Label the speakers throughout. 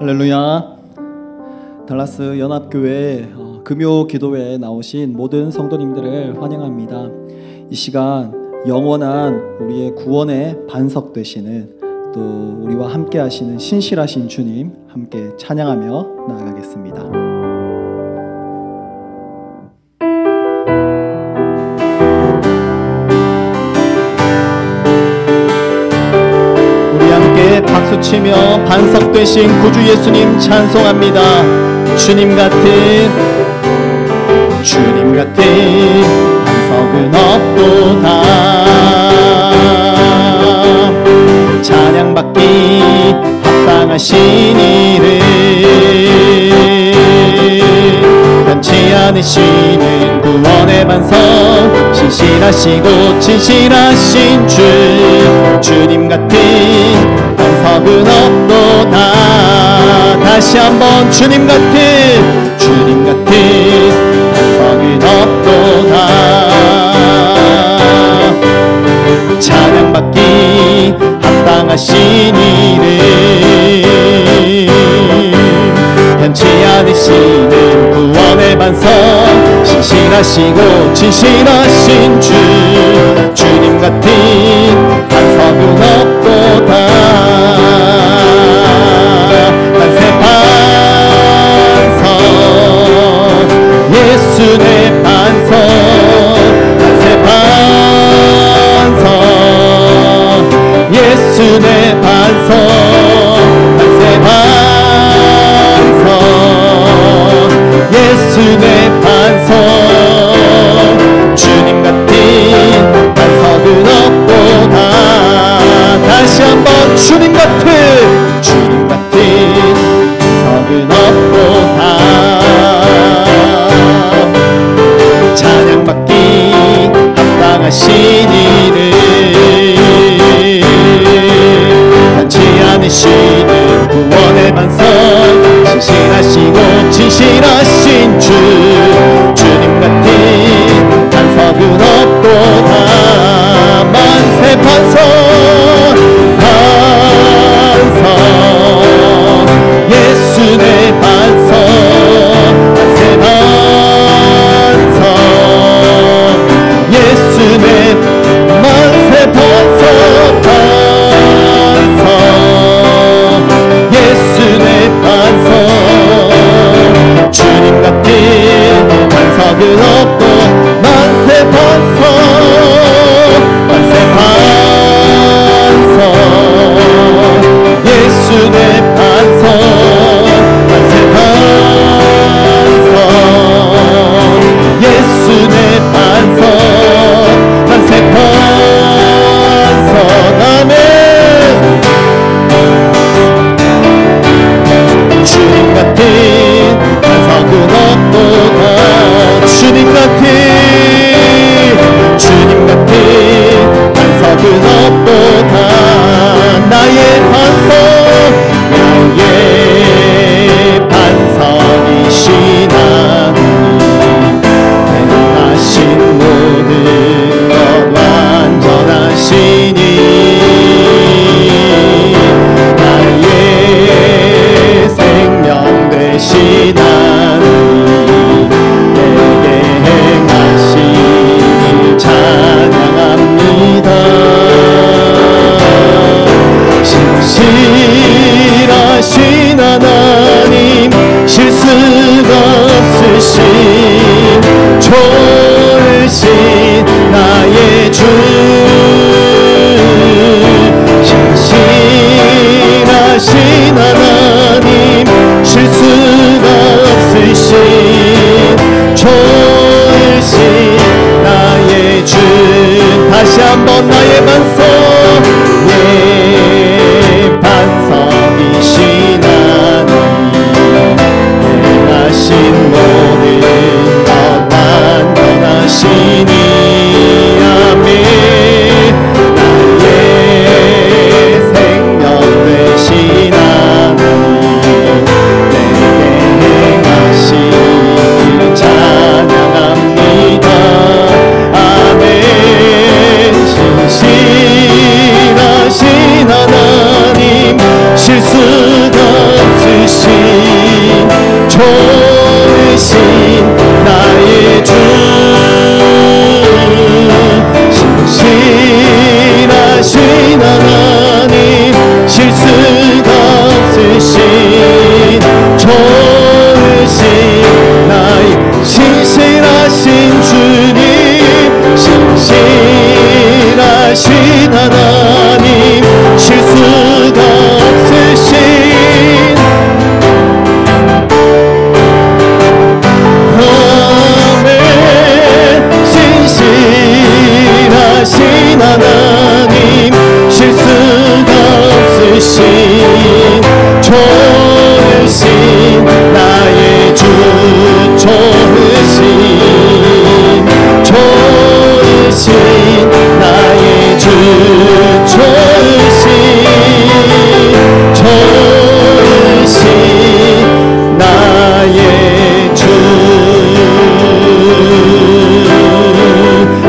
Speaker 1: 할렐루야. 달라스 연합교회 금요 기도회에 나오신 모든 성도님들을 환영합니다. 이 시간 영원한 우리의 구원의 반석 되시는, 또 우리와 함께 하시는 신실하신 주님 함께 찬양하며 나아가겠습니다. 박수치며 반석 되신 구주 예수님 찬송합니다. 주님 같은 반석은 없도다. 찬양받기 합당하신 이를 변치 않으시는 구원의 반석, 신실하시고 진실하신 주님 같은 반석은 없도다. 다시 한번 주님 같은 반석은 없도다. 찬양받기 합당하신 이름, 변치 않으시는 구원의 반석, 신실하시고 진실하신 주님 같은 반석은 없도다. 만세 반석 예수 내 반석, 만세 반석 예수 내 반석, 만세 반석 예수 내 반석. 주님 같은 반석은 없도다. 다시 한번 주님 같은 반석은 없도다. 찬양받기 합당하신 이름, 변치 않으시는 구원의 반석, 신실하시고 진실하신 주님 같은 반석은 없도다. 만세 반석 예수 내 반석, 만세 반석 예수 내 만세 반석, 예수 내 반석. 주님 같은 반석은 없고, 만세 반석 예수 내 반석, 만세 반석 예수 내 반석, 만세 반석. 아멘. 주님 같은 반석은 없도다. 주님 같은 반석은 없도다. 나의 반석이신 하나님, 행하신 모든 것 완전하시니, 나의 생명 되신 하나님, 내게 행하신 찬양합니다. 신실하신 하나님, 실수가 없으신 좋으신 나의 주, 신실하신 하나님, 실수가 없으신 좋으신 나의 주. 다시 한번 나의 반석, 반석이신 하나님, 행하신 모든 것 완전하시니, 아멘. 나의 생명 되신 하나님, 내게 행하신 찬양합니다. 아멘. 신실 하나님 실수가 없으신 좋으신 나의 주 좋으신 나의 주 좋으신 나의 주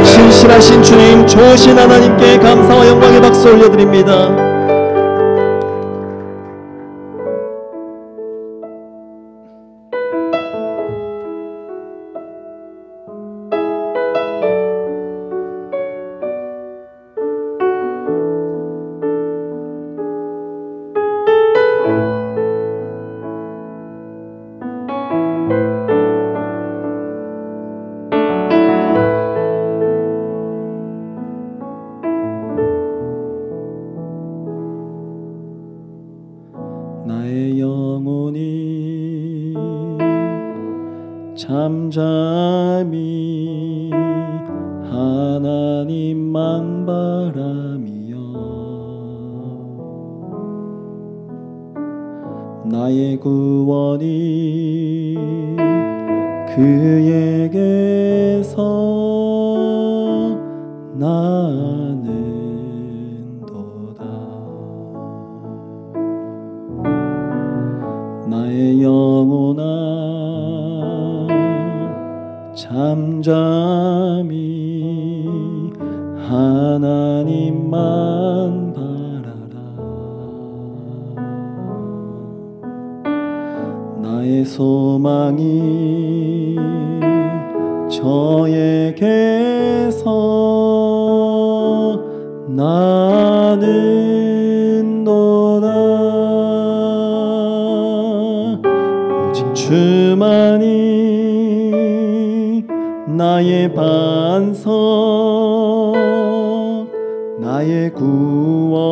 Speaker 1: 신실하신 주님 좋으신 하나님께 감사와 영광의 박수 올려드립니다. 나의 영혼이 잠잠히 하나님만 바라며 나의 구원이 그에게서 나는도다. 나의 영혼아 잠잠히 하나님만 바라라. 나의 소망이 저에게서 나는도다. 오직 주만이 나의 반석 나의 구원이시니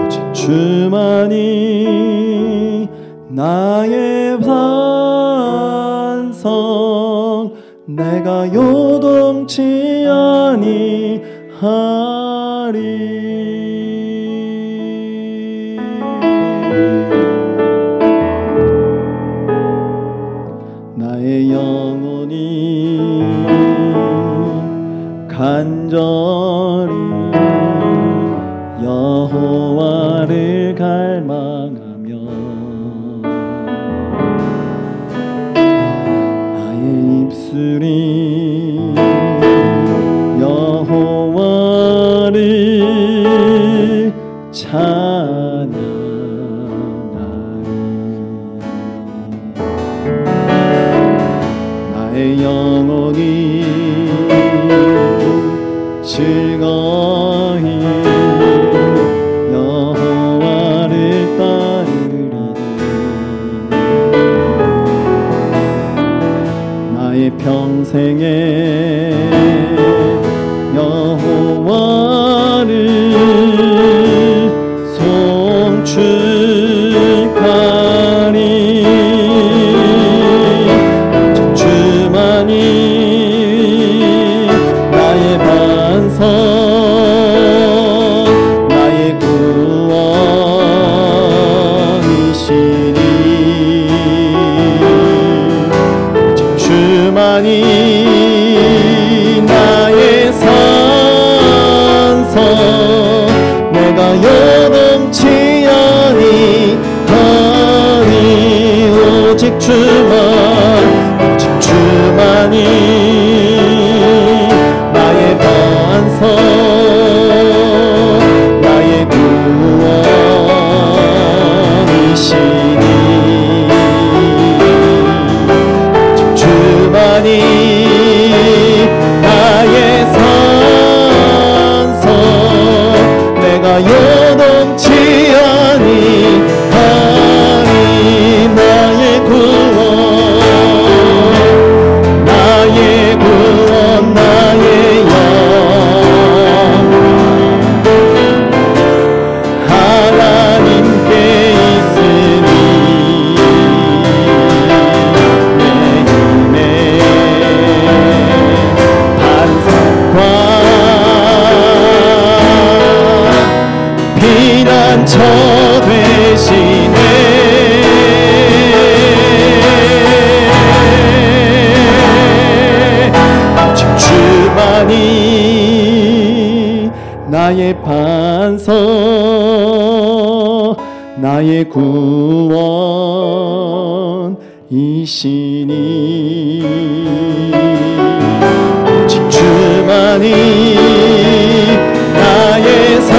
Speaker 1: 오직 주만이 나의 반석 내가 요동치 아니하리. 나의 영혼이 간절히 여호와를 갈망하며 나의 입술이 여호와를 찬양하리. 나의 영혼이 즐거이 여호와를 따르리니 나의 평생에 여호와를 송축하리. 주만이 나의 반석 나의 구원이시니 주만이 나의 산성 피난처 되시네. 오직 주만이 나의 반석, 나의 구원이시니. 오직 주만이 나의 산성,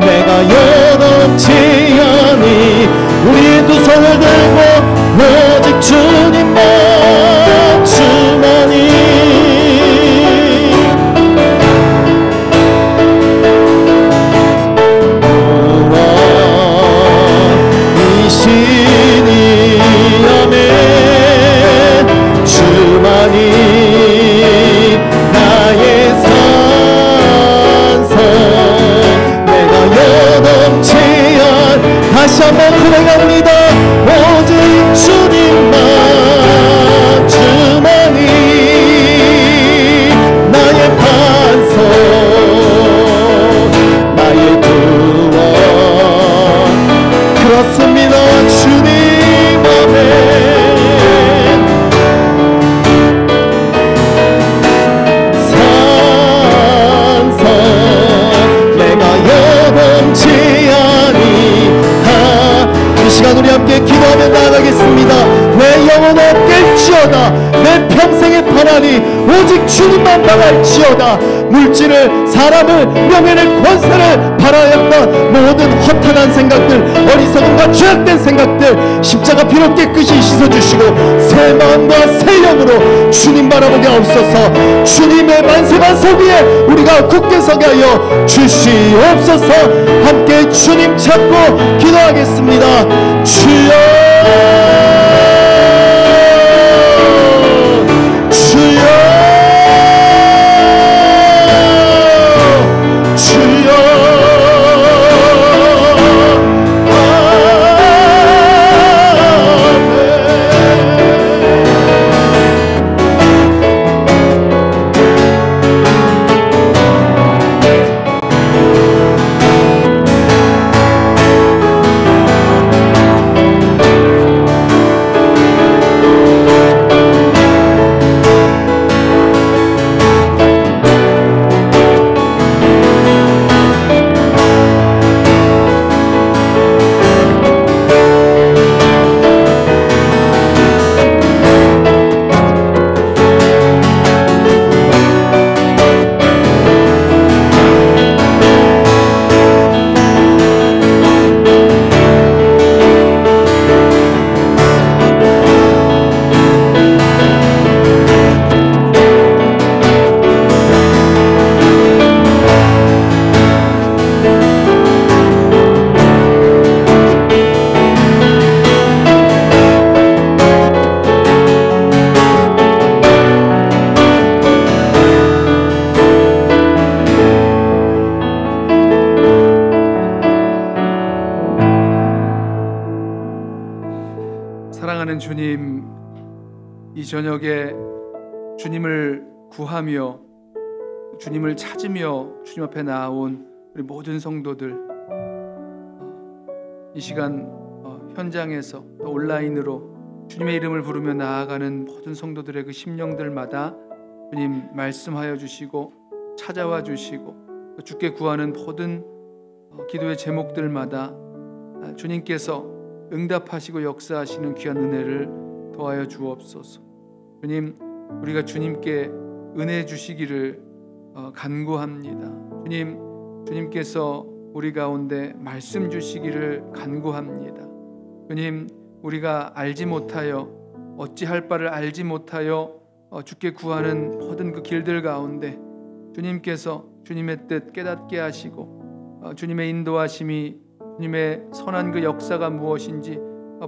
Speaker 1: 내가 여동치 아니. 우리의 두 손을 들고 오직 주님만, 주만이 구원이시니. 아멘. 주만이 나의 산성, 내가 여동치 않. 다시 한번 고백합니다. 오직 주님만, 주만이 나의 반석, 나의 구원. 그렇습니다. 주님. 아멘. 우리 함께 기도하며 나아가겠습니다. 내 영혼 없겠지어다. 내 평생의 바라니 오직 주님만 망할지어다. 물질을, 사람을, 명예를, 권세를 바라였던 모든 허탄한 생각들, 어리석음과 죄악된 생각들 십자가 피로 깨끗이 씻어주시고 새 마음과 새 영으로 주님 바라보게 하옵소서. 주님의 만세반석 위에 우리가 굳게 서게 하여 주시옵소서. 함께 주님 찾고 기도하겠습니다. 주여, 주여, 주여.
Speaker 2: 사랑하는 주님, 이 저녁에 주님을 구하며 주님을 찾으며 주님 앞에 나온 우리 모든 성도들, 이 시간 현장에서 또 온라인으로 주님의 이름을 부르며 나아가는 모든 성도들의 그 심령들마다 주님 말씀하여 주시고 찾아와 주시고 주께 구하는 모든 기도의 제목들마다 주님께서 응답하시고 역사하시는 귀한 은혜를 더하여 주옵소서. 주님, 우리가 주님께 은혜 주시기를 간구합니다. 주님, 주님께서 우리 가운데 말씀 주시기를 간구합니다. 주님, 우리가 알지 못하여 어찌할 바를 알지 못하여 주께 구하는 모든 그 길들 가운데 주님께서 주님의 뜻 깨닫게 하시고 주님의 인도하심이, 주님의 선한 그 역사가 무엇인지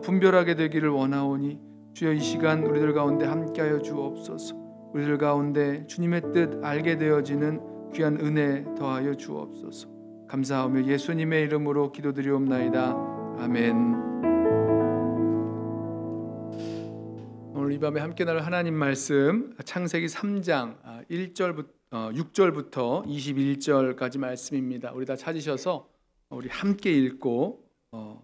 Speaker 2: 분별하게 되기를 원하오니 주여 이 시간 우리들 가운데 함께하여 주옵소서. 우리들 가운데 주님의 뜻 알게 되어지는 귀한 은혜 더하여 주옵소서. 감사하며 예수님의 이름으로 기도드리옵나이다. 아멘. 오늘 이 밤에 함께 나눌 하나님 말씀 창세기 3장 1절부터 6절부터 21절까지 말씀입니다. 우리 다 찾으셔서 우리 함께 읽고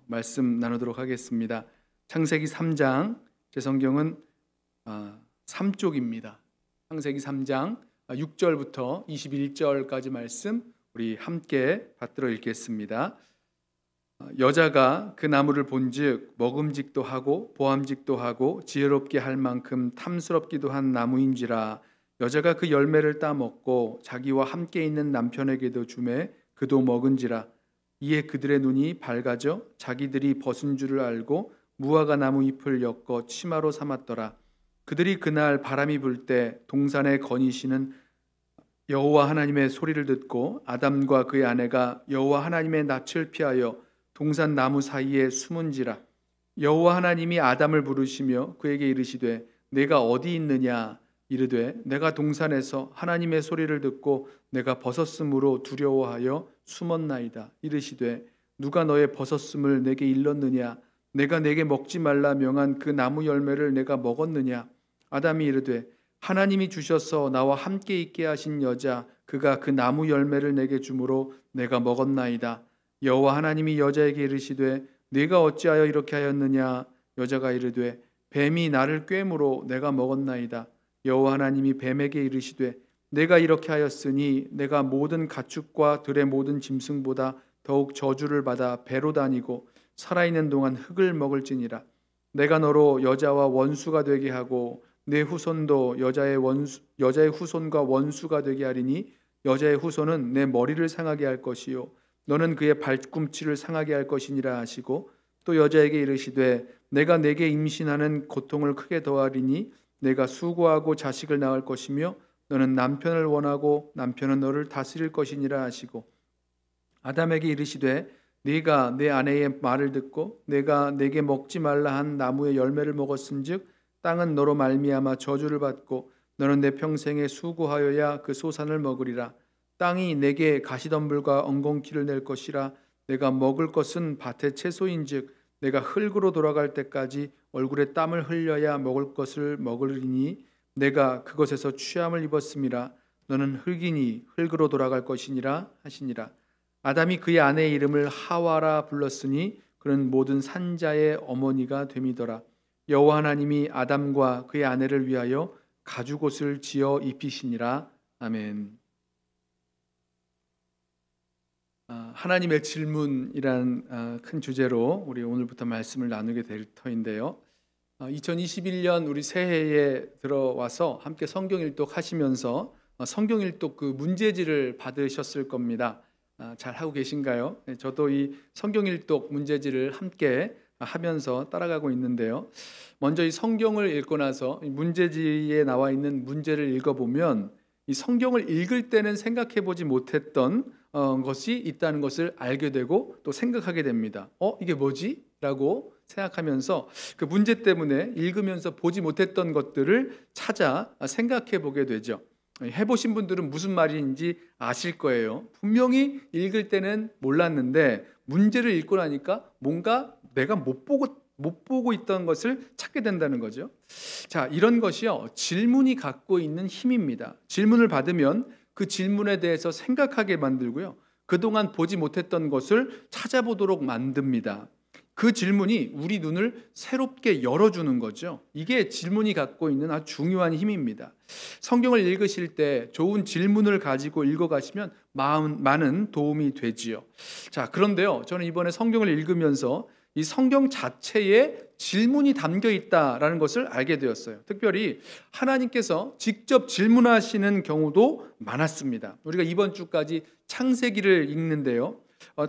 Speaker 2: 말씀 나누도록 하겠습니다. 창세기 3장, 제 성경은 3쪽입니다. 창세기 3장 6절부터 21절까지 말씀 우리 함께 받들어 읽겠습니다. 여자가 그 나무를 본즉 먹음직도 하고 보암직도 하고 지혜롭게 할 만큼 탐스럽기도 한 나무인지라. 여자가 그 열매를 따먹고 자기와 함께 있는 남편에게도 주매 그도 먹은지라. 이에 그들의 눈이 밝아져 자기들이 벗은 줄을 알고 무화과 나무 잎을 엮어 치마로 삼았더라. 그들이 그날 바람이 불 때 동산에 거니시는 여호와 하나님의 소리를 듣고 아담과 그의 아내가 여호와 하나님의 낯을 피하여 동산 나무 사이에 숨은지라. 여호와 하나님이 아담을 부르시며 그에게 이르시되 내가 어디 있느냐. 이르되 내가 동산에서 하나님의 소리를 듣고 내가 벗었으므로 두려워하여 숨었나이다. 이르시되 누가 너의 벗었음을 내게 일렀느냐. 내가 내게 먹지 말라 명한 그 나무 열매를 내가 먹었느냐. 아담이 이르되 하나님이 주셔서 나와 함께 있게 하신 여자 그가 그 나무 열매를 내게 주므로 내가 먹었나이다. 여호와 하나님이 여자에게 이르시되 네가 어찌하여 이렇게 하였느냐. 여자가 이르되 뱀이 나를 꿰므로 내가 먹었나이다. 여호와 하나님이 뱀에게 이르시되 내가 이렇게 하였으니 내가 모든 가축과 들의 모든 짐승보다 더욱 저주를 받아 배로 다니고 살아있는 동안 흙을 먹을지니라. 내가 너로 여자와 원수가 되게 하고 내 후손도 여자의 후손과 원수가 되게 하리니 여자의 후손은 내 머리를 상하게 할 것이요 너는 그의 발꿈치를 상하게 할 것이니라 하시고 또 여자에게 이르시되 내가 내게 임신하는 고통을 크게 더하리니 내가 수고하고 자식을 낳을 것이며 너는 남편을 원하고 남편은 너를 다스릴 것이니라 하시고 아담에게 이르시되 네가 내 아내의 말을 듣고 내가 내게 먹지 말라 한 나무의 열매를 먹었은즉 땅은 너로 말미암아 저주를 받고 너는 내 평생에 수고하여야 그 소산을 먹으리라. 땅이 내게 가시덤불과 엉겅퀴를 낼 것이라. 내가 먹을 것은 밭의 채소인즉 내가 흙으로 돌아갈 때까지 얼굴에 땀을 흘려야 먹을 것을 먹으리니 내가 그것에서 취함을 입었음이라. 너는 흙이니 흙으로 돌아갈 것이니라 하시니라. 아담이 그의 아내의 이름을 하와라 불렀으니 그는 모든 산자의 어머니가 됨이더라. 여호와 하나님이 아담과 그의 아내를 위하여 가죽옷을 지어 입히시니라. 아멘. 하나님의 질문이란 큰 주제로 우리 오늘부터 말씀을 나누게 될 터인데요. 2021년 우리 새해에 들어와서 함께 성경 일독 하시면서 성경 일독 그 문제지를 받으셨을 겁니다. 잘 하고 계신가요? 저도 이 성경 일독 문제지를 함께 하면서 따라가고 있는데요. 먼저 이 성경을 읽고 나서 이 문제지에 나와 있는 문제를 읽어보면 이 성경을 읽을 때는 생각해 보지 못했던 것이 있다는 것을 알게 되고 또 생각하게 됩니다. 이게 뭐지? 라고 생각하면서 그 문제 때문에 읽으면서 보지 못했던 것들을 찾아 생각해 보게 되죠. 해보신 분들은 무슨 말인지 아실 거예요. 분명히 읽을 때는 몰랐는데 문제를 읽고 나니까 뭔가 내가 못 보고 있던 것을 찾게 된다는 거죠. 자, 이런 것이요, 질문이 갖고 있는 힘입니다. 질문을 받으면 그 질문에 대해서 생각하게 만들고요, 그동안 보지 못했던 것을 찾아보도록 만듭니다. 그 질문이 우리 눈을 새롭게 열어주는 거죠. 이게 질문이 갖고 있는 아주 중요한 힘입니다. 성경을 읽으실 때 좋은 질문을 가지고 읽어가시면 많은 도움이 되지요. 자, 그런데요, 저는 이번에 성경을 읽으면서 이 성경 자체에 질문이 담겨 있다라는 것을 알게 되었어요. 특별히 하나님께서 직접 질문하시는 경우도 많았습니다. 우리가 이번 주까지 창세기를 읽는데요,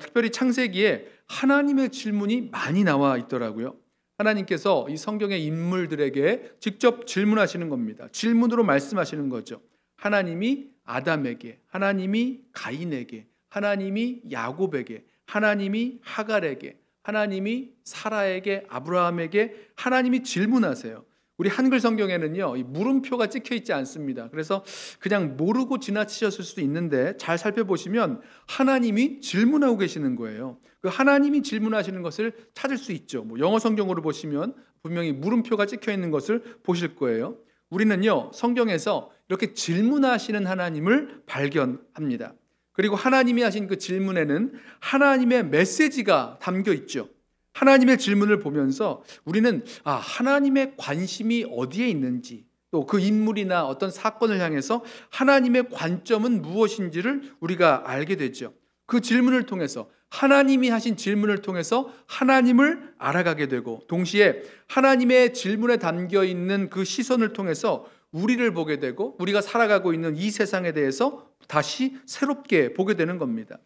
Speaker 2: 특별히 창세기에 하나님의 질문이 많이 나와 있더라고요. 하나님께서 이 성경의 인물들에게 직접 질문하시는 겁니다. 질문으로 말씀하시는 거죠. 하나님이 아담에게, 하나님이 가인에게, 하나님이 야곱에게, 하나님이 하갈에게, 하나님이 사라에게, 아브라함에게 하나님이 질문하세요. 우리 한글 성경에는요, 이 물음표가 찍혀 있지 않습니다. 그래서 그냥 모르고 지나치셨을 수도 있는데 잘 살펴보시면 하나님이 질문하고 계시는 거예요. 그 하나님이 질문하시는 것을 찾을 수 있죠. 영어 성경으로 보시면 분명히 물음표가 찍혀 있는 것을 보실 거예요. 우리는요, 성경에서 이렇게 질문하시는 하나님을 발견합니다. 그리고 하나님이 하신 그 질문에는 하나님의 메시지가 담겨 있죠. 하나님의 질문을 보면서 우리는 하나님의 관심이 어디에 있는지, 또 그 인물이나 어떤 사건을 향해서 하나님의 관점은 무엇인지를 우리가 알게 되죠. 그 질문을 통해서, 하나님이 하신 질문을 통해서 하나님을 알아가게 되고, 동시에 하나님의 질문에 담겨 있는 그 시선을 통해서 우리를 보게 되고, 우리가 살아가고 있는 이 세상에 대해서 다시 새롭게 보게 되는 겁니다.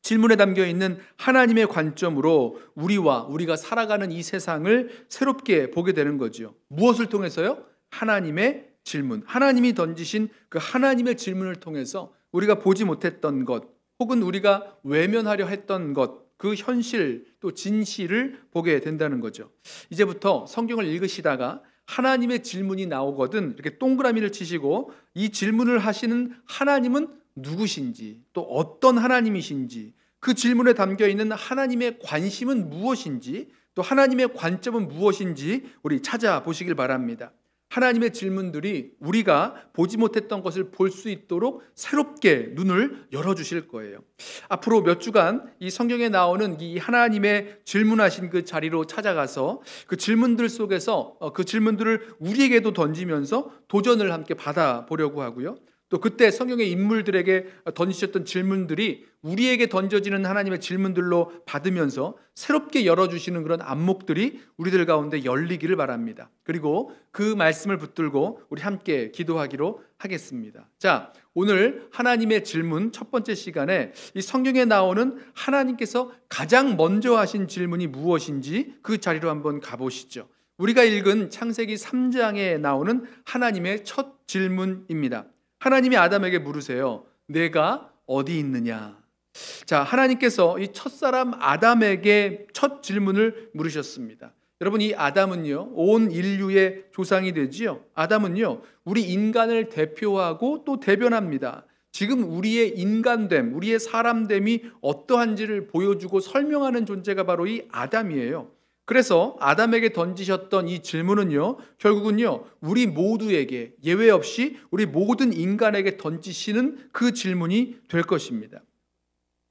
Speaker 2: 질문에 담겨 있는 하나님의 관점으로 우리가 살아가는 이 세상을 새롭게 보게 되는 거죠. 무엇을 통해서요? 하나님의 질문, 하나님이 던지신 그 하나님의 질문을 통해서 우리가 보지 못했던 것, 혹은 우리가 외면하려 했던 것, 그 현실 또 진실을 보게 된다는 거죠. 이제부터 성경을 읽으시다가 하나님의 질문이 나오거든 이렇게 동그라미를 치시고, 이 질문을 하시는 하나님은 누구신지, 또 어떤 하나님이신지, 그 질문에 담겨 있는 하나님의 관심은 무엇인지, 또 하나님의 관점은 무엇인지 우리 찾아보시길 바랍니다. 하나님의 질문들이 우리가 보지 못했던 것을 볼 수 있도록 새롭게 눈을 열어주실 거예요. 앞으로 몇 주간 이 성경에 나오는 이 하나님의 질문하신 그 자리로 찾아가서 그 질문들 속에서 그 질문들을 우리에게도 던지면서 도전을 함께 받아보려고 하고요. 또 그때 성경의 인물들에게 던지셨던 질문들이 우리에게 던져지는 하나님의 질문들로 받으면서 새롭게 열어주시는 그런 안목들이 우리들 가운데 열리기를 바랍니다. 그리고 그 말씀을 붙들고 우리 함께 기도하기로 하겠습니다. 자, 오늘 하나님의 질문 첫 번째 시간에 이 성경에 나오는 하나님께서 가장 먼저 하신 질문이 무엇인지 그 자리로 한번 가보시죠. 우리가 읽은 창세기 3장에 나오는 하나님의 첫 질문입니다. 하나님이 아담에게 물으세요. 내가 어디 있느냐? 자, 하나님께서 이 첫사람 아담에게 첫 질문을 물으셨습니다. 여러분, 이 아담은요, 온 인류의 조상이 되지요. 아담은요, 우리 인간을 대표하고 또 대변합니다. 지금 우리의 인간됨, 우리의 사람됨이 어떠한지를 보여주고 설명하는 존재가 바로 이 아담이에요. 그래서 아담에게 던지셨던 이 질문은요, 결국은요, 우리 모두에게 예외 없이 우리 모든 인간에게 던지시는 그 질문이 될 것입니다.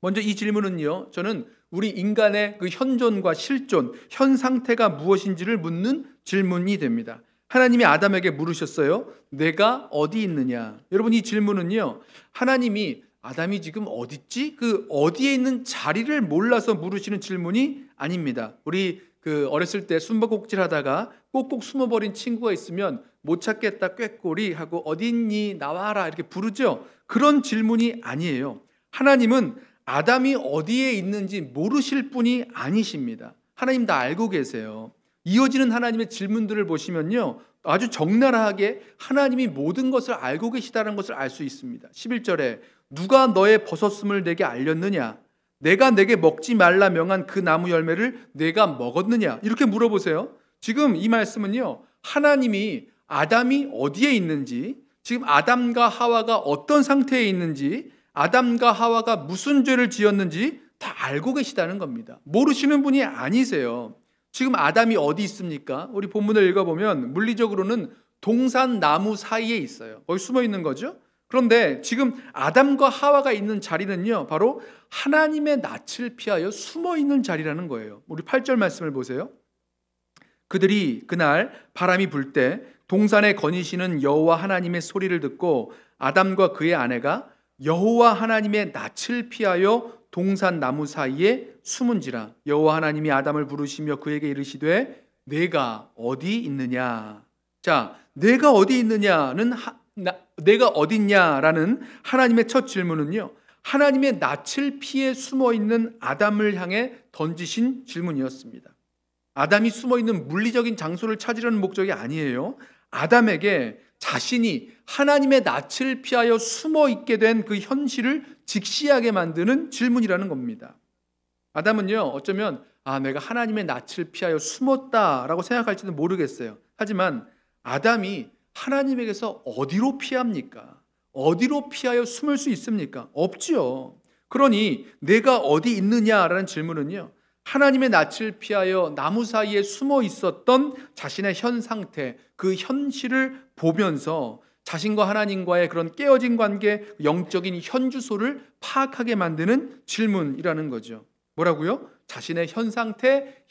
Speaker 2: 먼저 이 질문은요, 저는 우리 인간의 그 현존과 실존, 현 상태가 무엇인지를 묻는 질문이 됩니다. 하나님이 아담에게 물으셨어요. 내가 어디 있느냐? 여러분, 이 질문은요, 하나님이 아담이 지금 어디 있지? 그 어디에 있는 자리를 몰라서 물으시는 질문이 아닙니다. 우리 어렸을 때 숨바꼭질 하다가 꼭꼭 숨어버린 친구가 있으면 못 찾겠다 꾀꼬리 하고 어디 있니 나와라 이렇게 부르죠. 그런 질문이 아니에요. 하나님은 아담이 어디에 있는지 모르실 분이 아니십니다. 하나님 다 알고 계세요. 이어지는 하나님의 질문들을 보시면요, 아주 적나라하게 하나님이 모든 것을 알고 계시다는 것을 알 수 있습니다. 11절에 누가 너의 벗었음을 내게 알렸느냐? 내가 내게 먹지 말라 명한 그 나무 열매를 내가 먹었느냐? 이렇게 물어보세요. 지금 이 말씀은요, 하나님이 아담이 어디에 있는지, 지금 아담과 하와가 어떤 상태에 있는지, 아담과 하와가 무슨 죄를 지었는지 다 알고 계시다는 겁니다. 모르시는 분이 아니세요. 지금 아담이 어디 있습니까? 우리 본문을 읽어보면 물리적으로는 동산 나무 사이에 있어요. 거기 숨어 있는 거죠. 그런데 지금 아담과 하와가 있는 자리는요, 바로 하나님의 낯을 피하여 숨어 있는 자리라는 거예요. 우리 8절 말씀을 보세요. 그들이 그날 바람이 불 때 동산에 거니시는 여호와 하나님의 소리를 듣고 아담과 그의 아내가 여호와 하나님의 낯을 피하여 동산 나무 사이에 숨은지라. 여호와 하나님이 아담을 부르시며 그에게 이르시되 내가 어디 있느냐? 자, 내가 어디 있느냐는 내가 어딨냐라는 하나님의 첫 질문은요, 하나님의 낯을 피해 숨어있는 아담을 향해 던지신 질문이었습니다. 아담이 숨어있는 물리적인 장소를 찾으려는 목적이 아니에요. 아담에게 자신이 하나님의 낯을 피하여 숨어있게 된 그 현실을 직시하게 만드는 질문이라는 겁니다. 아담은요, 어쩌면 내가 하나님의 낯을 피하여 숨었다라고 생각할지도 모르겠어요. 하지만 아담이 하나님에게서 어디로 피합니까? 어디로 피하여 숨을 수 있습니까? 없지요. 그러니 내가 어디 있느냐라는 질문은요, 하나님의 낯을 피하여 나무 사이에 숨어 있었던 자신의 현 상태, 그 현실을 보면서 자신과 하나님과의 그런 깨어진 관계, 영적인 현주소를 파악하게 만드는 질문이라는 거죠. 뭐라고요? 자신의 현 상태,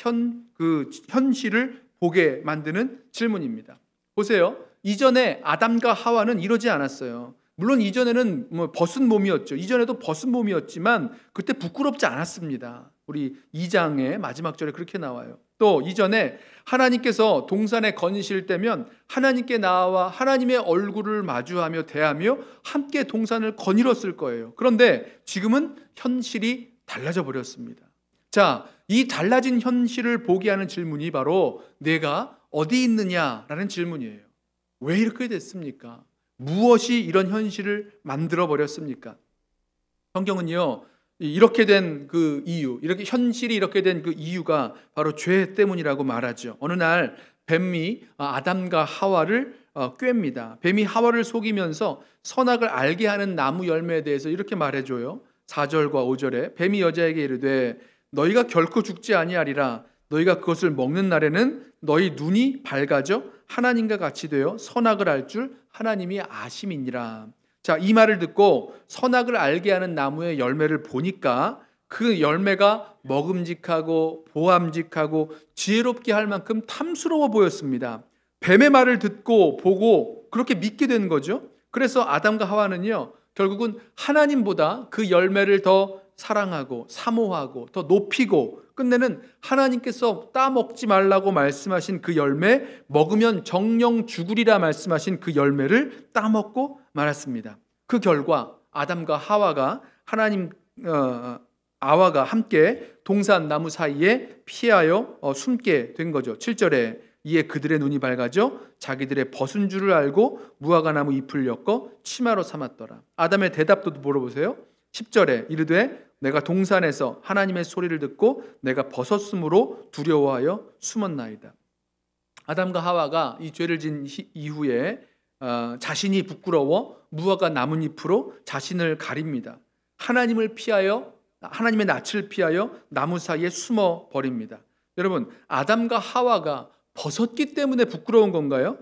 Speaker 2: 현실을 보게 만드는 질문입니다. 보세요. 이전에 아담과 하와는 이러지 않았어요. 물론 이전에는 벗은 몸이었죠. 이전에도 벗은 몸이었지만 그때 부끄럽지 않았습니다. 우리 2장의 마지막 절에 그렇게 나와요. 또 이전에 하나님께서 동산에 거니실 때면 하나님께 나와 하나님의 얼굴을 마주하며 대하며 함께 동산을 거닐었을 거예요. 그런데 지금은 현실이 달라져 버렸습니다. 자, 이 달라진 현실을 보게 하는 질문이 바로 내가 어디 있느냐라는 질문이에요. 왜 이렇게 됐습니까? 무엇이 이런 현실을 만들어 버렸습니까? 성경은요, 이렇게 된 그 이유, 이렇게 현실이 이렇게 된 그 이유가 바로 죄 때문이라고 말하죠. 어느 날 뱀이 아담과 하와를 꿰입니다. 뱀이 하와를 속이면서 선악을 알게 하는 나무 열매에 대해서 이렇게 말해줘요. 4절과 5절에 뱀이 여자에게 이르되 너희가 결코 죽지 아니하리라. 너희가 그것을 먹는 날에는 너희 눈이 밝아져 하나님과 같이 되어 선악을 알 줄 하나님이 아심이니라. 자, 이 말을 듣고 선악을 알게 하는 나무의 열매를 보니까 그 열매가 먹음직하고 보암직하고 지혜롭게 할 만큼 탐스러워 보였습니다. 뱀의 말을 듣고 보고 그렇게 믿게 된 거죠. 그래서 아담과 하와는요, 결국은 하나님보다 그 열매를 더 사랑하고 사모하고 더 높이고 끝내는 하나님께서 따먹지 말라고 말씀하신 그 열매, 먹으면 정령 죽으리라 말씀하신 그 열매를 따먹고 말았습니다. 그 결과 아담과 하와가 아와가 함께 동산 나무 사이에 피하여 숨게 된 거죠. 7절에 이에 그들의 눈이 밝아져 자기들의 벗은 줄을 알고 무화과 나무 잎을 엮어 치마로 삼았더라. 아담의 대답도 물어보세요. 10절에 이르되 내가 동산에서 하나님의 소리를 듣고 내가 벗었으므로 두려워하여 숨었나이다. 아담과 하와가 이 죄를 진 이후에 자신이 부끄러워 무화과 나뭇잎으로 자신을 가립니다. 하나님을 피하여 하나님의 낯을 피하여 나무 사이에 숨어 버립니다. 여러분, 아담과 하와가 벗었기 때문에 부끄러운 건가요?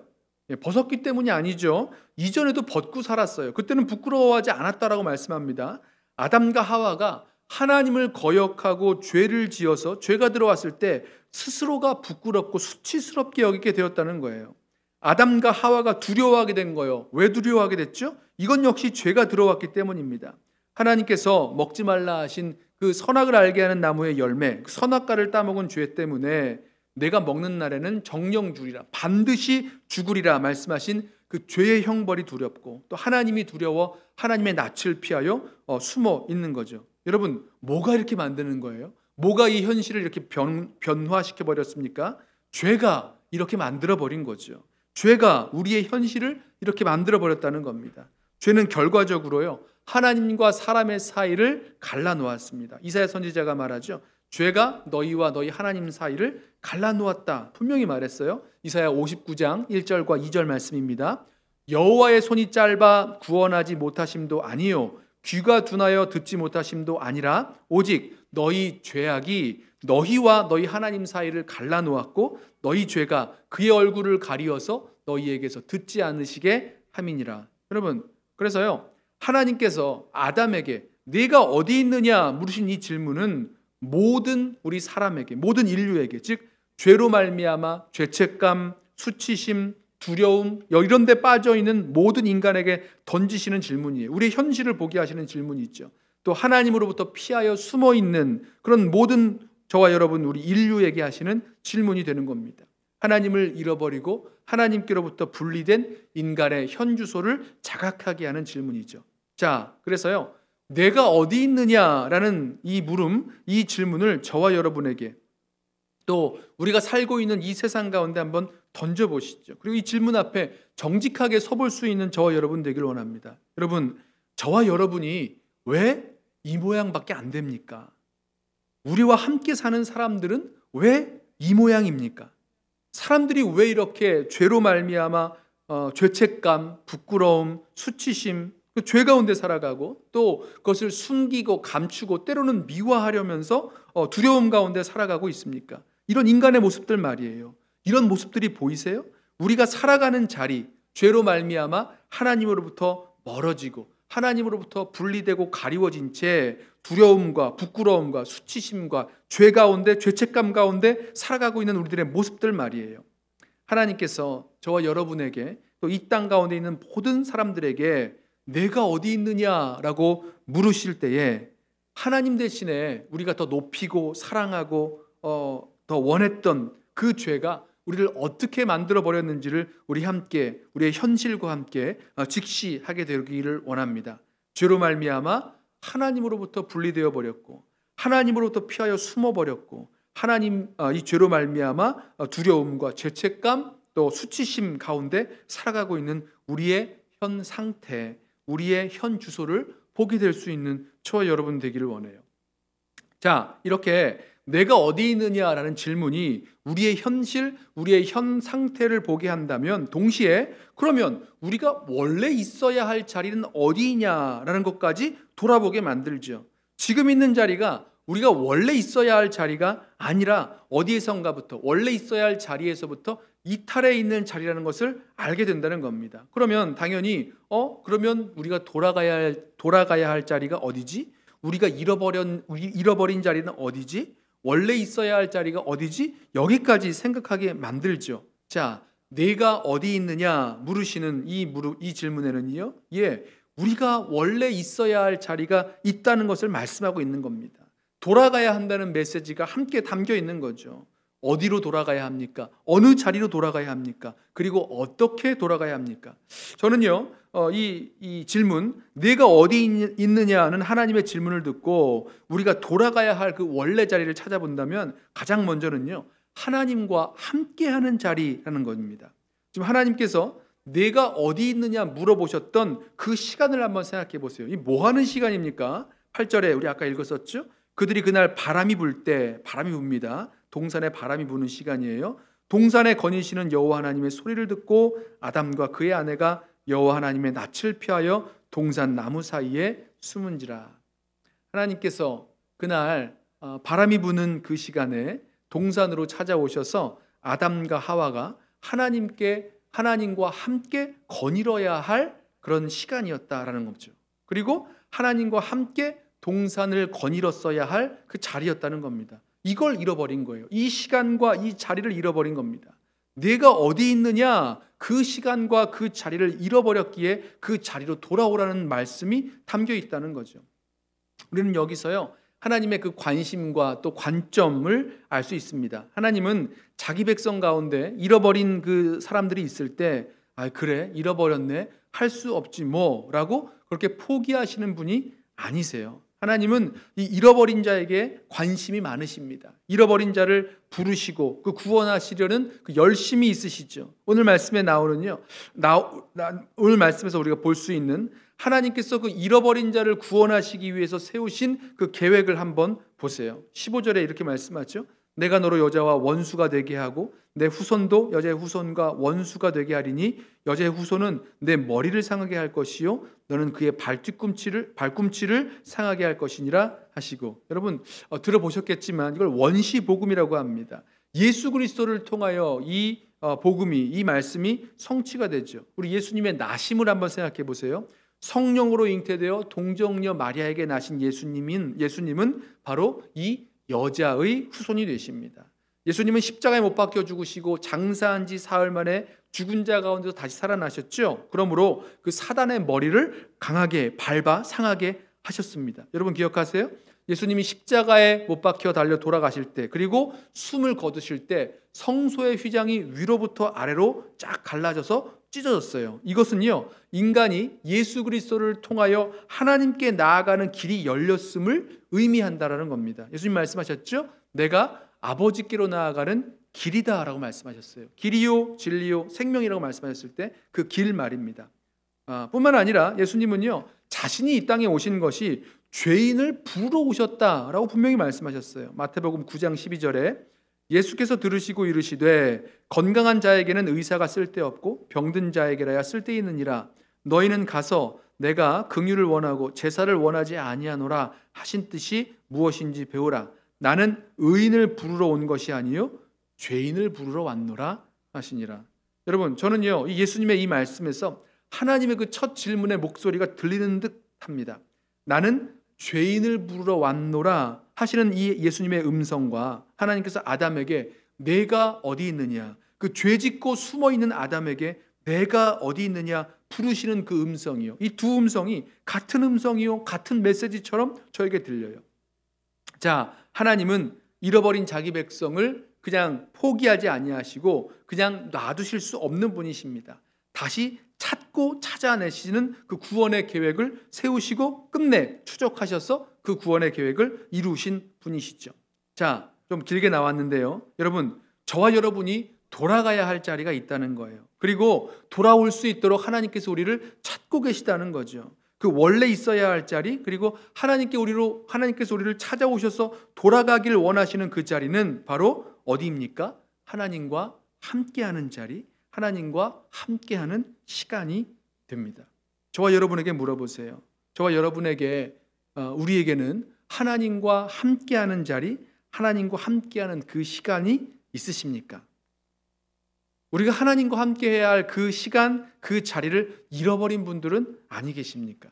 Speaker 2: 벗었기 때문이 아니죠. 이전에도 벗고 살았어요. 그때는 부끄러워하지 않았다라고 말씀합니다. 아담과 하와가 하나님을 거역하고 죄를 지어서 죄가 들어왔을 때 스스로가 부끄럽고 수치스럽게 여기게 되었다는 거예요. 아담과 하와가 두려워하게 된 거예요. 왜 두려워하게 됐죠? 이건 역시 죄가 들어왔기 때문입니다. 하나님께서 먹지 말라 하신 그 선악을 알게 하는 나무의 열매, 그 선악과를 따먹은 죄 때문에 내가 먹는 날에는 정령 죽으리라, 반드시 죽으리라 말씀하신 그 죄의 형벌이 두렵고 또 하나님이 두려워 하나님의 낯을 피하여 숨어 있는 거죠. 여러분, 뭐가 이렇게 만드는 거예요? 뭐가 이 현실을 이렇게 변화시켜 버렸습니까? 죄가 이렇게 만들어 버린 거죠. 죄가 우리의 현실을 이렇게 만들어 버렸다는 겁니다. 죄는 결과적으로요, 하나님과 사람의 사이를 갈라놓았습니다. 이사야 선지자가 말하죠. 죄가 너희와 너희 하나님 사이를 갈라놓았다. 분명히 말했어요. 이사야 59장 1절과 2절 말씀입니다. 여호와의 손이 짧아 구원하지 못하심도 아니요 귀가 둔하여 듣지 못하심도 아니라 오직 너희 죄악이 너희와 너희 하나님 사이를 갈라놓았고 너희 죄가 그의 얼굴을 가리어서 너희에게서 듣지 않으시게 함이니라. 여러분, 그래서요, 하나님께서 아담에게 네가 어디 있느냐 물으신 이 질문은 모든 우리 사람에게, 모든 인류에게, 즉 죄로 말미암아 죄책감, 수치심, 두려움 이런 데 빠져있는 모든 인간에게 던지시는 질문이에요. 우리의 현실을 보게 하시는 질문이죠. 또 하나님으로부터 피하여 숨어있는 그런 모든 저와 여러분 우리 인류에게 하시는 질문이 되는 겁니다. 하나님을 잃어버리고 하나님께로부터 분리된 인간의 현주소를 자각하게 하는 질문이죠. 자, 그래서요, 내가 어디 있느냐라는 이 물음, 이 질문을 저와 여러분에게 또 우리가 살고 있는 이 세상 가운데 한번 던져보시죠. 그리고 이 질문 앞에 정직하게 서볼 수 있는 저와 여러분 되길 원합니다. 여러분, 저와 여러분이 왜 이 모양밖에 안 됩니까? 우리와 함께 사는 사람들은 왜 이 모양입니까? 사람들이 왜 이렇게 죄로 말미암아 죄책감, 부끄러움, 수치심, 그 죄 가운데 살아가고 또 그것을 숨기고 감추고 때로는 미화하려면서 두려움 가운데 살아가고 있습니까? 이런 인간의 모습들 말이에요. 이런 모습들이 보이세요? 우리가 살아가는 자리, 죄로 말미암아 하나님으로부터 멀어지고 하나님으로부터 분리되고 가리워진 채 두려움과 부끄러움과 수치심과 죄 가운데 죄책감 가운데 살아가고 있는 우리들의 모습들 말이에요. 하나님께서 저와 여러분에게 또 이 땅 가운데 있는 모든 사람들에게 내가 어디 있느냐라고 물으실 때에 하나님 대신에 우리가 더 높이고 사랑하고 더 원했던 그 죄가 우리를 어떻게 만들어 버렸는지를 우리 함께 우리의 현실과 함께 직시하게 되기를 원합니다. 죄로 말미암아 하나님으로부터 분리되어 버렸고 하나님으로부터 피하여 숨어 버렸고 이 죄로 말미암아 두려움과 죄책감 또 수치심 가운데 살아가고 있는 우리의 현 상태, 우리의 현 주소를 보게 될 수 있는 저와 여러분 되기를 원해요. 자, 이렇게 내가 어디 있느냐라는 질문이 우리의 현실, 우리의 현 상태를 보게 한다면 동시에 그러면 우리가 원래 있어야 할 자리는 어디냐라는 것까지 돌아보게 만들죠. 지금 있는 자리가 우리가 원래 있어야 할 자리가 아니라 어디에선가부터 원래 있어야 할 자리에서부터 이탈해 있는 자리라는 것을 알게 된다는 겁니다. 그러면 당연히 그러면 우리가 돌아가야 할 자리가 어디지? 우리가 잃어버린 자리는 어디지? 원래 있어야 할 자리가 어디지? 여기까지 생각하게 만들죠. 자, 내가 어디 있느냐 물으시는 이 질문에는요, 우리가 원래 있어야 할 자리가 있다는 것을 말씀하고 있는 겁니다. 돌아가야 한다는 메시지가 함께 담겨 있는 거죠. 어디로 돌아가야 합니까? 어느 자리로 돌아가야 합니까? 그리고 어떻게 돌아가야 합니까? 저는요, 이 질문, 내가 어디 있느냐는 하나님의 질문을 듣고 우리가 돌아가야 할 그 원래 자리를 찾아본다면 가장 먼저는요, 하나님과 함께하는 자리라는 겁니다. 지금 하나님께서 내가 어디 있느냐 물어보셨던 그 시간을 한번 생각해 보세요. 이 뭐 하는 시간입니까? 8절에 우리 아까 읽었었죠? 그들이 그날 바람이 붑니다. 동산에 바람이 부는 시간이에요. 동산에 거니시는 여호와 하나님의 소리를 듣고 아담과 그의 아내가 여호와 하나님의 낯을 피하여 동산 나무 사이에 숨은지라. 하나님께서 그날 바람이 부는 그 시간에 동산으로 찾아오셔서 아담과 하와가 하나님과 함께 거닐어야 할 그런 시간이었다라는 거죠. 그리고 하나님과 함께 동산을 거닐었어야 할 그 자리였다는 겁니다. 이걸 잃어버린 거예요. 이 시간과 이 자리를 잃어버린 겁니다. 내가 어디 있느냐, 그 시간과 그 자리를 잃어버렸기에 그 자리로 돌아오라는 말씀이 담겨 있다는 거죠. 우리는 여기서요, 하나님의 그 관심과 또 관점을 알 수 있습니다. 하나님은 자기 백성 가운데 잃어버린 그 사람들이 있을 때 그래 잃어버렸네 할 수 없지 뭐라고 그렇게 포기하시는 분이 아니세요. 하나님은 이 잃어버린 자에게 관심이 많으십니다. 잃어버린 자를 부르시고 그 구원하시려는 그 열심이 있으시죠. 오늘 말씀에 나오는요, 오늘 말씀에서 우리가 볼 수 있는 하나님께서 그 잃어버린 자를 구원하시기 위해서 세우신 그 계획을 한번 보세요. 15절에 이렇게 말씀하죠. 내가 너로 여자와 원수가 되게 하고 내 후손도 여자의 후손과 원수가 되게 하리니 여자의 후손은 내 머리를 상하게 할 것이요 너는 그의 발꿈치를 상하게 할 것이니라 하시고. 여러분 들어보셨겠지만 이걸 원시 복음이라고 합니다. 예수 그리스도를 통하여 이 복음이, 이 말씀이 성취가 되죠. 우리 예수님의 나심을 한번 생각해 보세요. 성령으로 잉태되어 동정녀 마리아에게 나신 예수님은 바로 이 여자의 후손이 되십니다. 예수님은 십자가에 못 박혀 죽으시고 장사한 지 사흘 만에 죽은 자 가운데서 다시 살아나셨죠. 그러므로 그 사단의 머리를 강하게 밟아 상하게 하셨습니다. 여러분 기억하세요? 예수님이 십자가에 못 박혀 달려 돌아가실 때, 그리고 숨을 거두실 때 성소의 휘장이 위로부터 아래로 쫙 갈라져서 찢어졌어요. 이것은요, 인간이 예수 그리스도를 통하여 하나님께 나아가는 길이 열렸음을 의미한다라는 겁니다. 예수님 말씀하셨죠? 내가 아버지께로 나아가는 길이다라고 말씀하셨어요. 길이요 진리요 생명이라고 말씀하셨을 때 그 길 말입니다. 뿐만 아니라 예수님은요, 자신이 이 땅에 오신 것이 죄인을 부르러 오셨다라고 분명히 말씀하셨어요. 마태복음 9장 12절에 예수께서 들으시고 이르시되 건강한 자에게는 의사가 쓸데없고 병든 자에게라야 쓸데있느니라. 너희는 가서 내가 긍휼을 원하고 제사를 원하지 아니하노라 하신 뜻이 무엇인지 배우라. 나는 의인을 부르러 온 것이 아니요 죄인을 부르러 왔노라 하시니라. 여러분, 저는요 이 예수님의 이 말씀에서 하나님의 그 첫 질문의 목소리가 들리는 듯합니다. 나는 죄인을 부르러 왔노라 하시는 이 예수님의 음성과 하나님께서 아담에게 내가 어디 있느냐, 그 죄짓고 숨어있는 아담에게 내가 어디 있느냐 부르시는 그 음성이요, 이 두 음성이 같은 음성이요 같은 메시지처럼 저에게 들려요. 자, 하나님은 잃어버린 자기 백성을 그냥 포기하지 아니하시고 그냥 놔두실 수 없는 분이십니다. 다시 찾고 찾아내시는 그 구원의 계획을 세우시고 끝내 추적하셔서 그 구원의 계획을 이루신 분이시죠. 자, 좀 길게 나왔는데요, 여러분, 저와 여러분이 돌아가야 할 자리가 있다는 거예요. 그리고 돌아올 수 있도록 하나님께서 우리를 찾고 계시다는 거죠. 그 원래 있어야 할 자리, 그리고 하나님께서 우리를 찾아오셔서 돌아가길 원하시는 그 자리는 바로 어디입니까? 하나님과 함께하는 자리, 하나님과 함께하는 시간이 됩니다. 저와 여러분에게 물어보세요. 저와 여러분에게, 우리에게는 하나님과 함께하는 자리, 하나님과 함께하는 그 시간이 있으십니까? 우리가 하나님과 함께해야 할 그 시간, 그 자리를 잃어버린 분들은 아니 계십니까?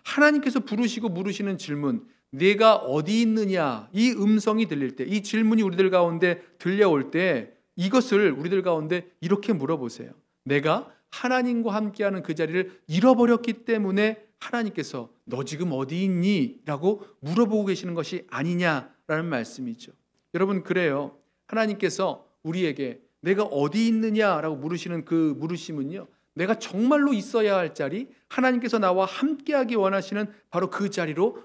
Speaker 2: 하나님께서 부르시고 물으시는 질문, 내가 어디 있느냐, 이 음성이 들릴 때, 이 질문이 우리들 가운데 들려올 때 이것을 우리들 가운데 이렇게 물어보세요. 내가 하나님과 함께하는 그 자리를 잃어버렸기 때문에 하나님께서 너 지금 어디 있니? 라고 물어보고 계시는 것이 아니냐라는 말씀이죠. 여러분, 그래요. 하나님께서 우리에게 내가 어디 있느냐라고 물으시는 그 물으심은요, 내가 정말로 있어야 할 자리, 하나님께서 나와 함께하기 원하시는 바로 그 자리로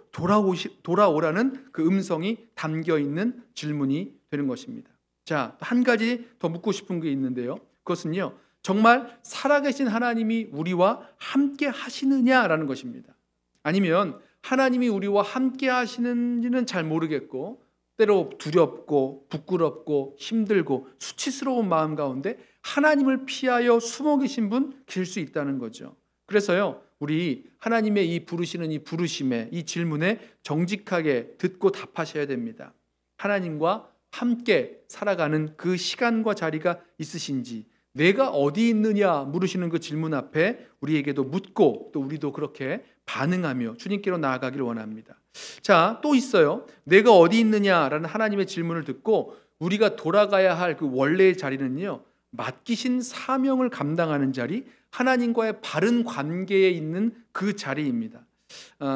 Speaker 2: 돌아오라는 그 음성이 담겨있는 질문이 되는 것입니다. 자, 한 가지 더 묻고 싶은 게 있는데요, 그것은요, 정말 살아계신 하나님이 우리와 함께 하시느냐라는 것입니다. 아니면 하나님이 우리와 함께 하시는지는 잘 모르겠고 때로 두렵고 부끄럽고 힘들고 수치스러운 마음 가운데 하나님을 피하여 숨어 계신 분 계실 수 있다는 거죠. 그래서요, 우리 하나님의 이 부르시는 이 부르심에, 이 질문에 정직하게 듣고 답하셔야 됩니다. 하나님과 함께 살아가는 그 시간과 자리가 있으신지, 내가 어디 있느냐 물으시는 그 질문 앞에 우리에게도 묻고 또 우리도 그렇게 반응하며 주님께로 나아가길 원합니다. 자, 또 있어요. 내가 어디 있느냐라는 하나님의 질문을 듣고 우리가 돌아가야 할 그 원래의 자리는요, 맡기신 사명을 감당하는 자리, 하나님과의 바른 관계에 있는 그 자리입니다.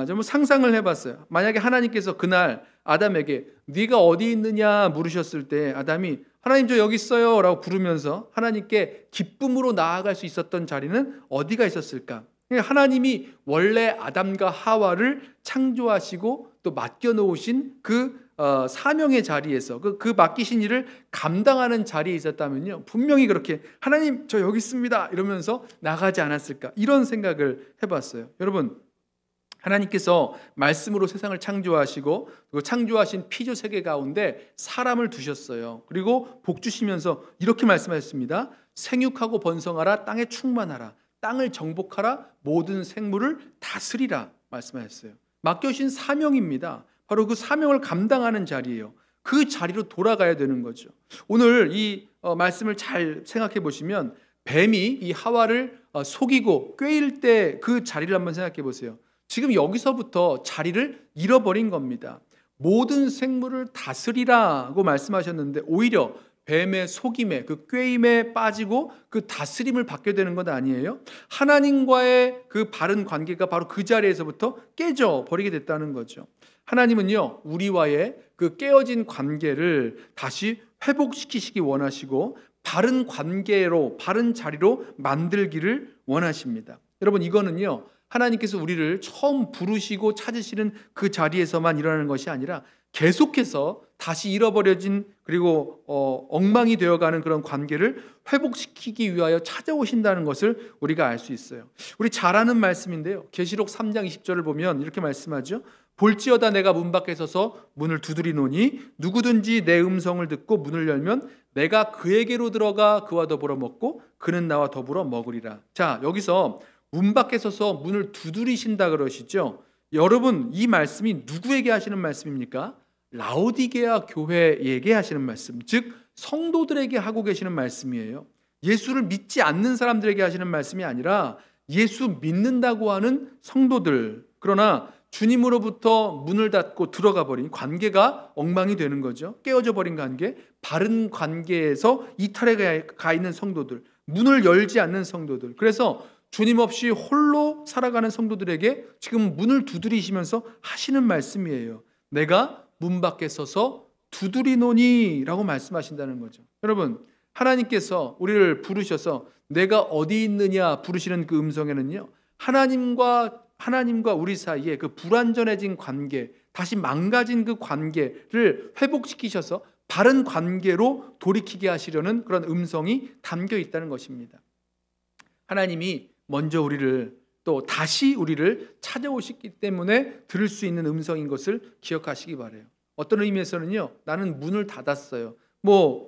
Speaker 2: 좀 상상을 해봤어요. 만약에 하나님께서 그날 아담에게 네가 어디 있느냐 물으셨을 때 아담이 하나님 저 여기 있어요 라고 부르면서 하나님께 기쁨으로 나아갈 수 있었던 자리는 어디가 있었을까? 하나님이 원래 아담과 하와를 창조하시고 또 맡겨놓으신 그 사명의 자리에서 그 맡기신 일을 감당하는 자리에 있었다면요, 분명히 그렇게 하나님 저 여기 있습니다 이러면서 나가지 않았을까, 이런 생각을 해봤어요. 여러분, 하나님께서 말씀으로 세상을 창조하시고 그리고 창조하신 피조 세계 가운데 사람을 두셨어요. 그리고 복 주시면서 이렇게 말씀하셨습니다. 생육하고 번성하라, 땅에 충만하라, 땅을 정복하라, 모든 생물을 다스리라 말씀하셨어요. 맡겨주신 사명입니다. 바로 그 사명을 감당하는 자리예요. 그 자리로 돌아가야 되는 거죠. 오늘 이 말씀을 잘 생각해 보시면 뱀이 이 하와를 속이고 꾀일 때 그 자리를 한번 생각해 보세요. 지금 여기서부터 자리를 잃어버린 겁니다. 모든 생물을 다스리라고 말씀하셨는데 오히려 뱀의 속임에, 그 꾀임에 빠지고 그 다스림을 받게 되는 것 아니에요? 하나님과의 그 바른 관계가 바로 그 자리에서부터 깨져 버리게 됐다는 거죠. 하나님은요, 우리와의 그 깨어진 관계를 다시 회복시키시기 원하시고 바른 관계로, 바른 자리로 만들기를 원하십니다. 여러분, 이거는요, 하나님께서 우리를 처음 부르시고 찾으시는 그 자리에서만 일어나는 것이 아니라 계속해서 다시 잃어버려진 그리고 엉망이 되어가는 그런 관계를 회복시키기 위하여 찾아오신다는 것을 우리가 알 수 있어요. 우리 잘 아는 말씀인데요, 계시록 3장 20절을 보면 이렇게 말씀하죠. 볼지어다 내가 문 밖에 서서 문을 두드리노니 누구든지 내 음성을 듣고 문을 열면 내가 그에게로 들어가 그와 더불어 먹고 그는 나와 더불어 먹으리라. 자, 여기서 문 밖에 서서 문을 두드리신다 그러시죠. 여러분, 이 말씀이 누구에게 하시는 말씀입니까? 라오디게아 교회에게 하시는 말씀, 즉 성도들에게 하고 계시는 말씀이에요. 예수를 믿지 않는 사람들에게 하시는 말씀이 아니라 예수 믿는다고 하는 성도들, 그러나 주님으로부터 문을 닫고 들어가 버린 관계가 엉망이 되는 거죠. 깨어져 버린 관계, 바른 관계에서 이탈해 가 있는 성도들, 문을 열지 않는 성도들, 그래서 주님 없이 홀로 살아가는 성도들에게 지금 문을 두드리시면서 하시는 말씀이에요. 내가 문 밖에 서서 두드리노니 라고 말씀하신다는 거죠. 여러분, 하나님께서 우리를 부르셔서 내가 어디 있느냐 부르시는 그 음성에는요, 하나님과 우리 사이에 그 불완전해진 관계, 다시 망가진 그 관계를 회복시키셔서 바른 관계로 돌이키게 하시려는 그런 음성이 담겨 있다는 것입니다. 하나님이 먼저 우리를, 또 다시 우리를 찾아오시기 때문에 들을 수 있는 음성인 것을 기억하시기 바라요. 어떤 의미에서는요, 나는 문을 닫았어요.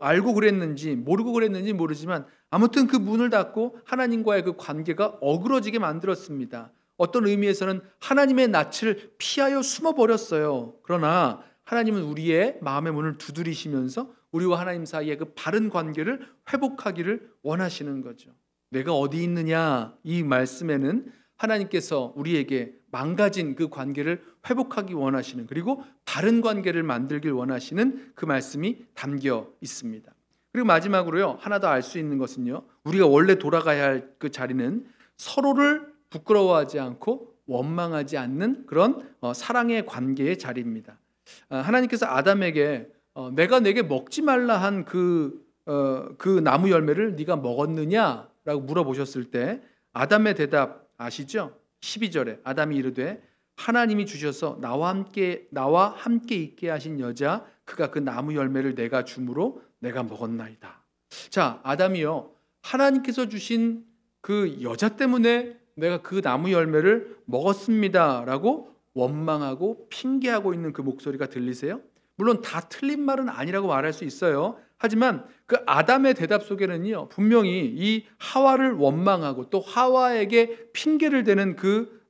Speaker 2: 알고 그랬는지 모르고 그랬는지 모르지만 아무튼 그 문을 닫고 하나님과의 그 관계가 어그러지게 만들었습니다. 어떤 의미에서는 하나님의 낯을 피하여 숨어버렸어요. 그러나 하나님은 우리의 마음의 문을 두드리시면서 우리와 하나님 사이의 그 바른 관계를 회복하기를 원하시는 거죠. 내가 어디 있느냐, 이 말씀에는 하나님께서 우리에게 망가진 그 관계를 회복하기 원하시는, 그리고 바른 관계를 만들길 원하시는 그 말씀이 담겨 있습니다. 그리고 마지막으로요, 하나 더 알 수 있는 것은요, 우리가 원래 돌아가야 할 그 자리는 서로를 부끄러워하지 않고 원망하지 않는 그런 사랑의 관계의 자리입니다. 하나님께서 아담에게 내가 내게 먹지 말라 한 그 나무 열매를 네가 먹었느냐? 라고 물어보셨을 때 아담의 대답 아시죠? 12절에 아담이 이르되 하나님이 주셔서 나와 함께 있게 하신 여자 그가 그 나무 열매를 내가 주므로 내가 먹었나이다. 자, 아담이요, 하나님께서 주신 그 여자 때문에 내가 그 나무 열매를 먹었습니다 라고 원망하고 핑계하고 있는 그 목소리가 들리세요? 물론 다 틀린 말은 아니라고 말할 수 있어요. 하지만 그 아담의 대답 속에는요, 분명히 이 하와를 원망하고 또 하와에게 핑계를 대는 그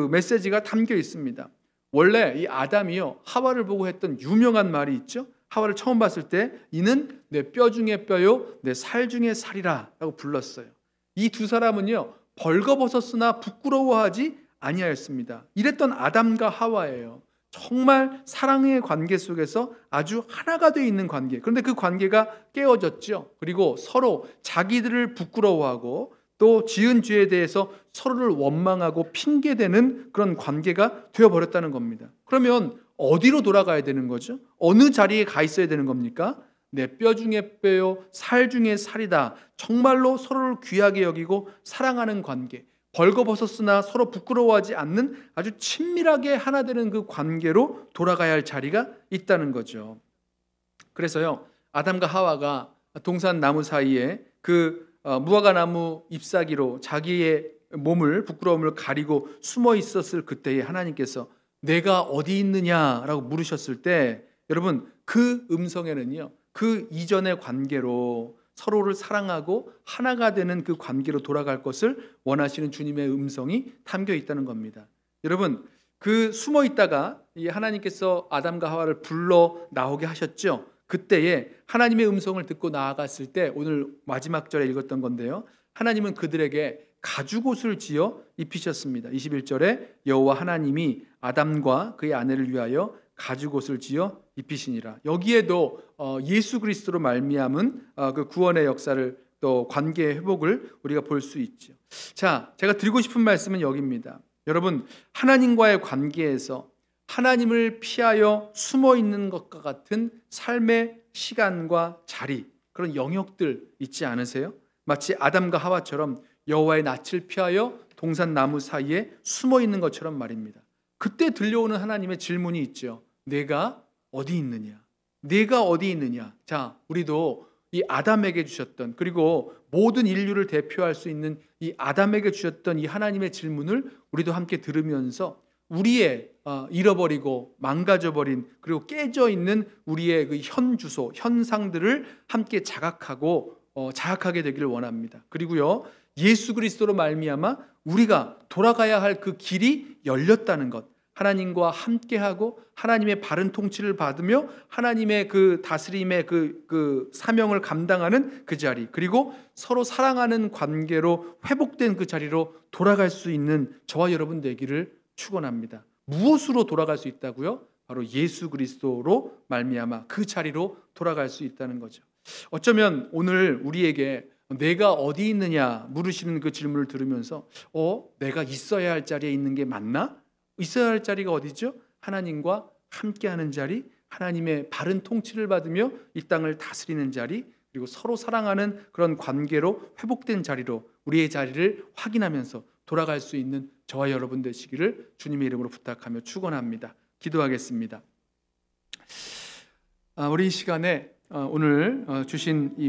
Speaker 2: 메시지가 담겨 있습니다. 원래 이 아담이요, 하와를 보고 했던 유명한 말이 있죠. 하와를 처음 봤을 때 이는 내 뼈 중에 뼈요 내 살 중에 살이라 라고 불렀어요. 이 두 사람은요, 벌거벗었으나 부끄러워하지 아니하였습니다. 이랬던 아담과 하와예요. 정말 사랑의 관계 속에서 아주 하나가 되어 있는 관계. 그런데 그 관계가 깨어졌죠. 그리고 서로 자기들을 부끄러워하고 또 지은 죄에 대해서 서로를 원망하고 핑계대는 그런 관계가 되어버렸다는 겁니다. 그러면 어디로 돌아가야 되는 거죠? 어느 자리에 가 있어야 되는 겁니까? 내 뼈 중에 뼈요 살 중에 살이다. 정말로 서로를 귀하게 여기고 사랑하는 관계, 벌거벗었으나 서로 부끄러워하지 않는 아주 친밀하게 하나 되는 그 관계로 돌아가야 할 자리가 있다는 거죠. 그래서요, 아담과 하와가 동산 나무 사이에 그 무화과 나무 잎사귀로 자기의 몸을, 부끄러움을 가리고 숨어 있었을 그때에 하나님께서 내가 어디 있느냐라고 물으셨을 때, 여러분, 그 음성에는요, 그 이전의 관계로 서로를 사랑하고 하나가 되는 그 관계로 돌아갈 것을 원하시는 주님의 음성이 담겨 있다는 겁니다. 여러분, 그 숨어 있다가 이 하나님께서 아담과 하와를 불러 나오게 하셨죠. 그때에 하나님의 음성을 듣고 나아갔을 때, 오늘 마지막 절에 읽었던 건데요, 하나님은 그들에게 가죽옷을 지어 입히셨습니다. 21절에 여호와 하나님이 아담과 그의 아내를 위하여 가죽옷을 지어 입히시니라. 여기에도 예수 그리스도로 말미암은 그 구원의 역사를, 또 관계의 회복을 우리가 볼 수 있죠. 자, 제가 드리고 싶은 말씀은 여기입니다. 여러분, 하나님과의 관계에서 하나님을 피하여 숨어 있는 것과 같은 삶의 시간과 자리, 그런 영역들 있지 않으세요? 마치 아담과 하와처럼 여호와의 낯을 피하여 동산 나무 사이에 숨어 있는 것처럼 말입니다. 그때 들려오는 하나님의 질문이 있죠. 내가 어디 있느냐? 내가 어디 있느냐? 자, 우리도 이 아담에게 주셨던, 그리고 모든 인류를 대표할 수 있는 이 아담에게 주셨던 이 하나님의 질문을 우리도 함께 들으면서 우리의 잃어버리고 망가져버린, 그리고 깨져 있는 우리의 그 현 주소, 현상들을 함께 자각하게 되기를 원합니다. 그리고요, 예수 그리스도로 말미암아 우리가 돌아가야 할 그 길이 열렸다는 것, 하나님과 함께하고 하나님의 바른 통치를 받으며 하나님의 그 다스림의 그 사명을 감당하는 그 자리, 그리고 서로 사랑하는 관계로 회복된 그 자리로 돌아갈 수 있는 저와 여러분 되기를 축원합니다. 무엇으로 돌아갈 수 있다고요? 바로 예수 그리스도로 말미암아 그 자리로 돌아갈 수 있다는 거죠. 어쩌면 오늘 우리에게 내가 어디 있느냐 물으시는 그 질문을 들으면서 내가 있어야 할 자리에 있는 게 맞나? 있어야 할 자리가 어디죠? 하나님과 함께하는 자리, 하나님의 바른 통치를 받으며 이 땅을 다스리는 자리, 그리고 서로 사랑하는 그런 관계로 회복된 자리로 우리의 자리를 확인하면서 돌아갈 수 있는 저와 여러분 되시기를 주님의 이름으로 부탁하며 축원합니다. 기도하겠습니다. 우리 이 시간에 오늘 주신 이